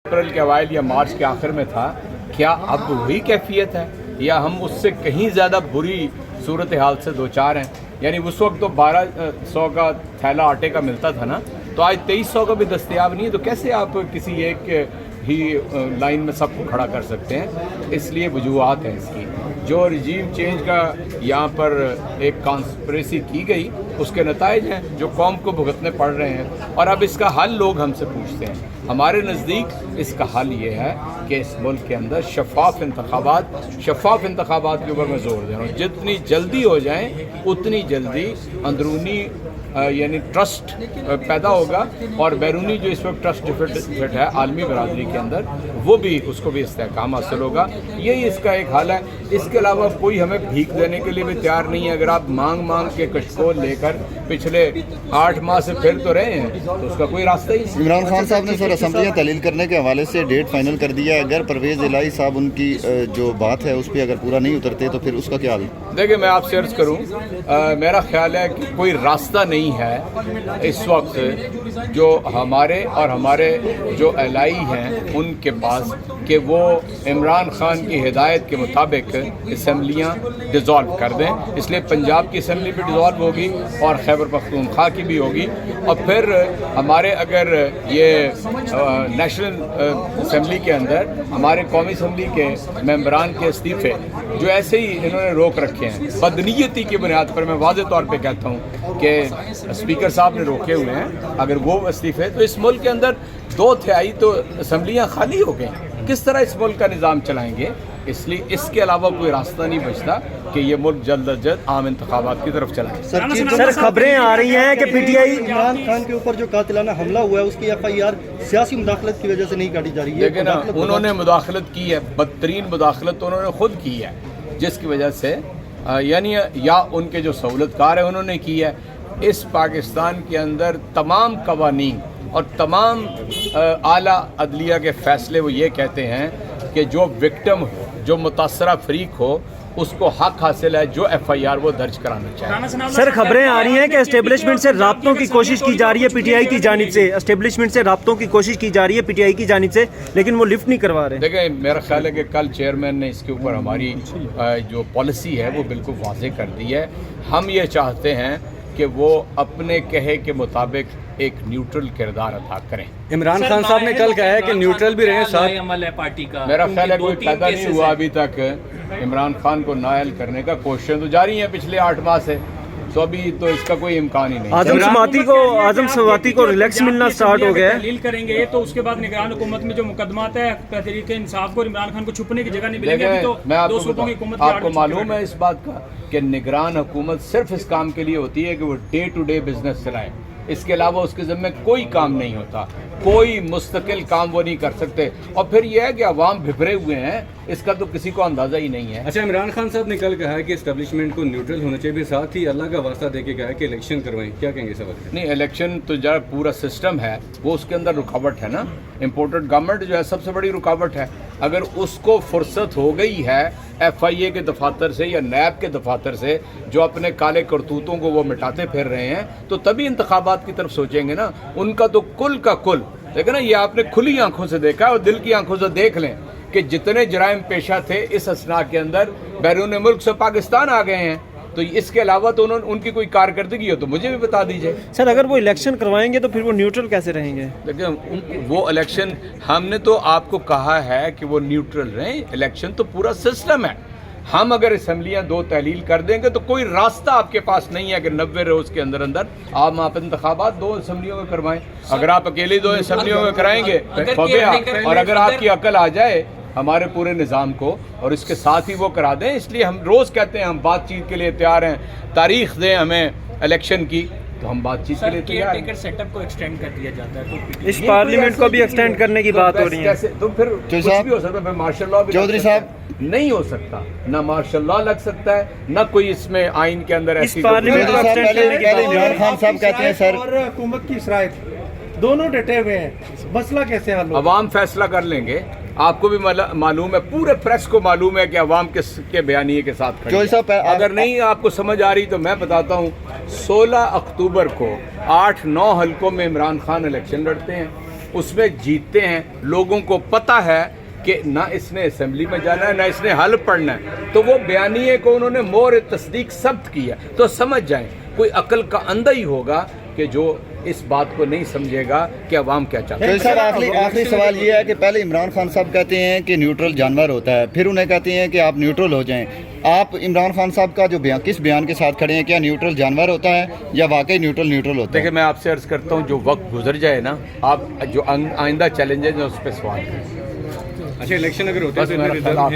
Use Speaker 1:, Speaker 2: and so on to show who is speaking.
Speaker 1: अप्रैल के अवाइल या मार्च के आखिर में था, क्या अब वही कैफियत है या हम उससे कहीं ज़्यादा बुरी सूरत हाल से दो चार हैं? यानी उस वक्त तो 1200 का थैला आटे का मिलता था ना, तो आज 2300 का भी दस्तयाब नहीं है। तो कैसे आप किसी एक ही लाइन में सबको खड़ा कर सकते हैं? इसलिए वजूहात हैं इसकी। जो रिजीम चेंज का यहाँ पर एक कॉन्स्पिरेसी की गई, उसके नताइज हैं जो कौम को भुगतने पड़ रहे हैं। और अब इसका हल लोग हमसे पूछते हैं। हमारे नज़दीक इसका हल ये है कि इस मुल्क के अंदर शफाफ इंतखाबात के ऊपर मैं जोर दे रहा हूँ। जितनी जल्दी हो जाएँ उतनी जल्दी अंदरूनी यानी ट्रस्ट पैदा होगा और बैरूनी जो इस वक्त ट्रस्ट डिफिसिट है आलमी बरादरी के अंदर, वो भी उसको भी इस्तेहकाम हासिल होगा। यही इसका एक हाल है। इसके अलावा कोई हमें भीख देने के लिए भी तैयार नहीं है। अगर आप मांग के कशकोल लेकर पिछले 8 माह से फिर तो रहे हैं तो उसका कोई रास्ता ही नहीं।
Speaker 2: इमरान खान साहब ने सर असम्बलियाँ तहलील करने के हवाले से डेट फाइनल कर दिया है। अगर परवेज़ इलाही साहब उनकी जो बात है उस पर अगर पूरा नहीं उतरते तो फिर उसका क्या हाल?
Speaker 1: देखिए, मैं आपसे अर्ज़ करूँ, मेरा ख्याल है कि कोई रास्ता नहीं है इस वक्त जो हमारे और हमारे जो एलाई हैं उनके पास कि वो इमरान खान की हिदायत के मुताबिक असम्बलियाँ डिज़ोल्व कर दें। इसलिए पंजाब की असम्बली भी डिज़ोल्व होगी और खैबर पख्तूनख्वा की भी होगी। और फिर हमारे अगर ये नेशनल असम्बली के अंदर हमारे कौमी असम्बली के मेंबरान के इस्तीफ़े जो ऐसे ही इन्होंने रोक रखे हैं बदनीयती की बुनियाद पर, मैं वाज़ेह तौर पे कहता हूँ कि स्पीकर साहब ने रोके हुए हैं, अगर वो इस्तीफ़े तो इस मुल्क के अंदर 2/3 तो असम्बलियाँ खाली हो गई। किस तरह इस मुल्क का निज़ाम चलाएंगे? इसलिए इसके अलावा कोई रास्ता नहीं बचता कि ये मुल्क जल्द अज जल्द आम इंतखाबात की तरफ चलाए।
Speaker 3: सर खबरें आ रही हैं कि पीटीआई
Speaker 4: इमरान खान के ऊपर जो कातिलाना हमला हुआ है उसकी FIR सियासी मुदाखलत की वजह से नहीं काटी जा रही है।
Speaker 1: लेकिन उन्होंने मुदाखलत की है, बदतरीन मुदाखलत तो उन्होंने खुद की है, जिसकी वजह से यानी या उनके जो सहूलतकार है उन्होंने की है। इस पाकिस्तान के अंदर तमाम कवानीन और तमाम आला अदलिया के फ़ैसले वो ये कहते हैं कि जो विक्टिम हो, जो मुतासरा फरीक हो, उसको हक हासिल है जो FIR वो दर्ज कराना चाहिए।
Speaker 3: सर खबरें आ रही हैं कि एस्टेब्लिशमेंट से राब्तों की कोशिश की जा रही है पीटीआई की जानिब से, एस्टेब्लिशमेंट से राब्तों की कोशिश की जा रही है पीटीआई की जानिब से, लेकिन वो लिफ्ट नहीं करवा रहे।
Speaker 1: देखिए, मेरा ख्याल है कि कल चेयरमैन ने इसके ऊपर हमारी जो पॉलिसी है वो बिल्कुल वाज़ेह कर दी है। हम ये चाहते हैं कि वो अपने कहे के मुताबिक एक न्यूट्रल किरदार अदा करें।
Speaker 5: इमरान खान साहब ने कल कहा है कि न्यूट्रल भी रहे साथ
Speaker 6: अमल है पार्टी का।
Speaker 1: मेरा ख्याल है कोई पैदा नहीं हुआ अभी तक इमरान खान को नाअहल करने का। कोशिशें तो जारी हैं पिछले 8 माह से, तो अभी तो इसका कोई इम्कान ही नहीं।
Speaker 3: आजम सवाती को रिलैक्स मिलना स्टार्ट हो गया है।
Speaker 6: तहलील करेंगे तो उसके बाद निगरान हुकूमत में जो मुकदमात है तहरीक इंसाफ को इमरान खान को छुपने की जगह नहीं मिलेगी। अभी तो
Speaker 1: मैं आपको मालूम है इस बात का कि निगरान हुकूमत सिर्फ इस काम के लिए होती है कि वो डे टू डे बिजनेस चलाए। इसके अलावा उसके ज़िम्मे कोई काम नहीं होता, कोई मुस्तकिल काम वो नहीं कर सकते। और फिर यह है कि अवाम भिभरे हुए हैं, इसका तो किसी को अंदाज़ा ही नहीं है।
Speaker 5: अच्छा, इमरान खान साहब ने कल कहा है कि एस्टेब्लिशमेंट को न्यूट्रल होना चाहिए, साथ ही अल्लाह का वास्ता देके कहा है कि इलेक्शन करवाएं। क्या कहेंगे सब?
Speaker 1: नहीं, इलेक्शन तो जो पूरा सिस्टम है वो उसके अंदर रुकावट है ना। इम्पोर्टेड गवर्नमेंट जो है सबसे बड़ी रुकावट है। अगर उसको फुर्सत हो गई है FIA के दफातर से या नैब के दफातर से जो अपने काले करतूतों को वो मिटाते फिर रहे हैं, तो तभी इंतखाबात की तरफ सोचेंगे ना। उनका तो कुल का कुल देखो ना, ये आपने खुली आंखों से देखा और दिल की आंखों से देख लें कि जितने जराइम पेशा थे इस असना के अंदर बैरून मुल्क से पाकिस्तान आ गए हैं। तो इसके अलावा तो उनकी कोई कारकर्दगी हो तो मुझे भी बता दीजिए।
Speaker 3: सर अगर वो इलेक्शन करवाएंगे तो फिर वो न्यूट्रल कैसे रहेंगे?
Speaker 1: देखिए, वो इलेक्शन हमने तो आपको कहा है कि वो न्यूट्रल रहें। इलेक्शन तो पूरा सिस्टम है। हम अगर असम्बलियाँ 2 तहलील कर देंगे तो कोई रास्ता आपके पास नहीं है कि 90 रोज़ के अंदर अंदर आप इंतखाबात 2 असम्बलियों में करवाएं। अगर आप अकेले 2 असम्बलियों में कराएंगे और अगर आपकी अकल आ जाए हमारे पूरे निज़ाम को और इसके साथ ही वो करा दें। इसलिए हम रोज़ कहते हैं हम बातचीत के लिए तैयार हैं, तारीख दें हमें इलेक्शन की, तो हम बातचीत के लिए तैयार हैं।
Speaker 6: सेटअप को एक्सटेंड कर दिया जाता है तो
Speaker 3: इस पार्लियामेंट को भी एक्सटेंड करने की बात हो रही है।
Speaker 1: तो फिर कुछ भी हो सकता है। फिर मार्शल लॉ भी
Speaker 2: चौधरी साहब
Speaker 1: नहीं हो सकता, ना मार्शल लॉ लग सकता है, ना कोई इसमें आइन के अंदर ऐसी
Speaker 3: पार्लियामेंट को एक्सटेंड करने की बात।
Speaker 2: इमरान खान साहब कहते हैं सर
Speaker 4: और हुकूमत की शराइत दोनों डटे हुए हैं, मसला कैसे हल होगा?
Speaker 1: अवाम फैसला कर लेंगे। आपको भी मालूम है, पूरे प्रेस को मालूम है कि अवाम के बयानिए के साथ खड़ी है। अगर नहीं आपको समझ आ रही तो मैं बताता हूँ, 16 अक्टूबर को 8-9 हलकों में इमरान खान इलेक्शन लड़ते हैं। اس میں جیتتے ہیں. لوگوں کو پتہ ہے کہ نہ اس نے اسمبلی میں جانا ہے نہ اس نے حل پڑھنا ہے, تو وہ بیانیے کو انہوں نے مور تصدیق ثبت کیا. تو سمجھ جائیں کوئی عقل کا اندھا ہی ہوگا کہ جو اس بات کو نہیں سمجھے گا کہ عوام کیا چاہتے ہیں.
Speaker 2: تو صاحب آخری سوال یہ ہے کہ پہلے عمران خان صاحب کہتے ہیں کہ نیوٹرل جانور ہوتا ہے, پھر انہیں کہتے ہیں کہ آپ نیوٹرل ہو جائیں. آپ عمران خان صاحب کا جو بیان, کس بیان کے ساتھ کھڑے ہیں؟ کیا نیوٹرل جانور ہوتا ہے یا واقعی نیوٹرل ہوتا ہے؟
Speaker 1: دیکھیں میں آپ سے عرض کرتا ہوں جو وقت گزر جائے نا, آپ جو آئندہ چیلنجز ہیں اس پہ سوال کریں.
Speaker 5: اچھا الیکشن اگر ہوتا
Speaker 1: بس میرا
Speaker 5: ہے
Speaker 1: خیال